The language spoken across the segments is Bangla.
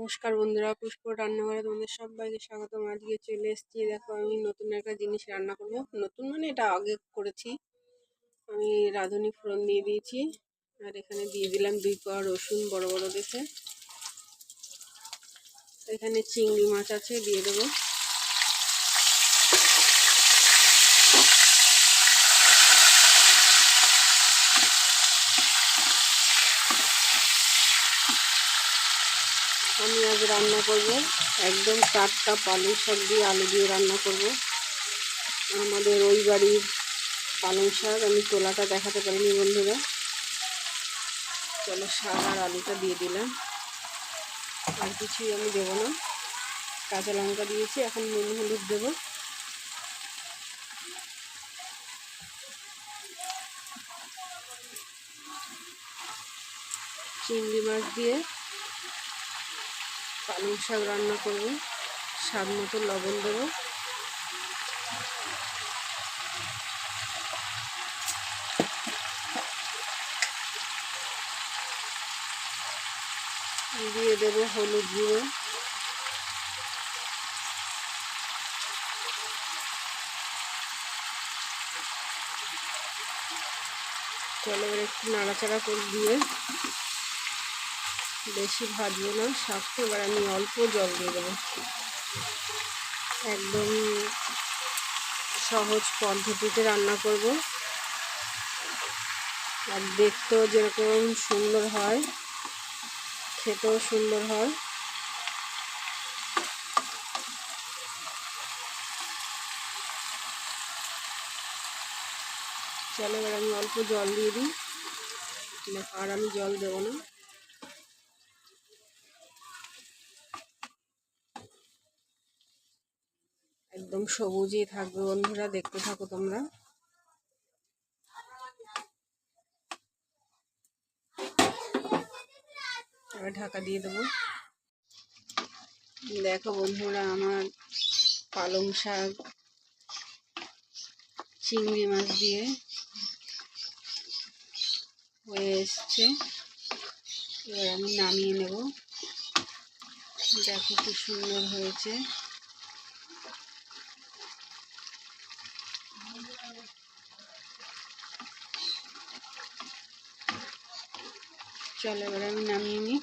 নমস্কার বন্ধুরা, পুষ্প রান্নাঘরে তোমাদের সবাইকে স্বাগতম। আজকে চলে এসেছি, দেখো আমি নতুন একটা জিনিস রান্না করব। নতুন মানে এটা আগে করেছি। আমি রাঁধুনি ফোড়ন দিয়ে দিয়েছি, আর এখানে দিয়ে দিলাম 2 কোয়া রসুন বড় বড় দেখে। এখানে চিংড়ি মাছ আছে, দিয়ে দেবো। আমি আজ রান্না করব একদম টাটকা পালং শাক দিয়ে আলু দিয়ে রান্না করব। আমাদের ওই বাড়ির পালং শাক, আমি তোলাটা দেখাতে পারিনি বন্ধুরা। চলো, শাক আর আলুটা দিয়ে দিলাম, আর কিছুই আমি দেবো না। কাঁচা লঙ্কা দিয়েছি, এখন নুন হলুদ দেবো। চিংড়ি মাছ দিয়ে পালং শাক রান্না করব। স্বাদ মতো লবণ দেবো। দিয়ে দেবো হলুদ গুঁড়ো। চলো, এবার একটু নাড়াচাড়া করে দিয়ে, বেশি ভাজবো না শাকটা। এবার আমি অল্প জল দিয়ে দেবো। একদম সহজ পদ্ধতিতে রান্না করব, আর দেখতেও যেরকম সুন্দর হয়, খেতেও সুন্দর হয়। চলো, এবার আমি অল্প জল দিয়ে দিই, আর আমি জল দেবো না। একদম সবুজই থাকবে বন্ধুরা, দেখতে থাকো তোমরা। এবার ঢাকা দিয়ে দেবো। দেখো বন্ধুরা, আমার পালং শাক চিংড়ি মাছ দিয়ে হয়ে এসছে। এবার আমি নামিয়ে নেব। দেখো কি সুন্দর হয়েছে। চলো, এবার আমি নামিয়ে নিই।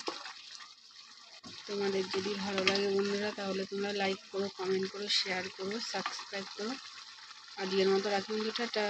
তোমাদের যদি ভালো লাগে বন্ধুরা, তাহলে তোমরা লাইক করো, কমেন্ট করো, শেয়ার করো, সাবস্ক্রাইব করো। আজকের মতো রাখি বন্ধু, টাটা।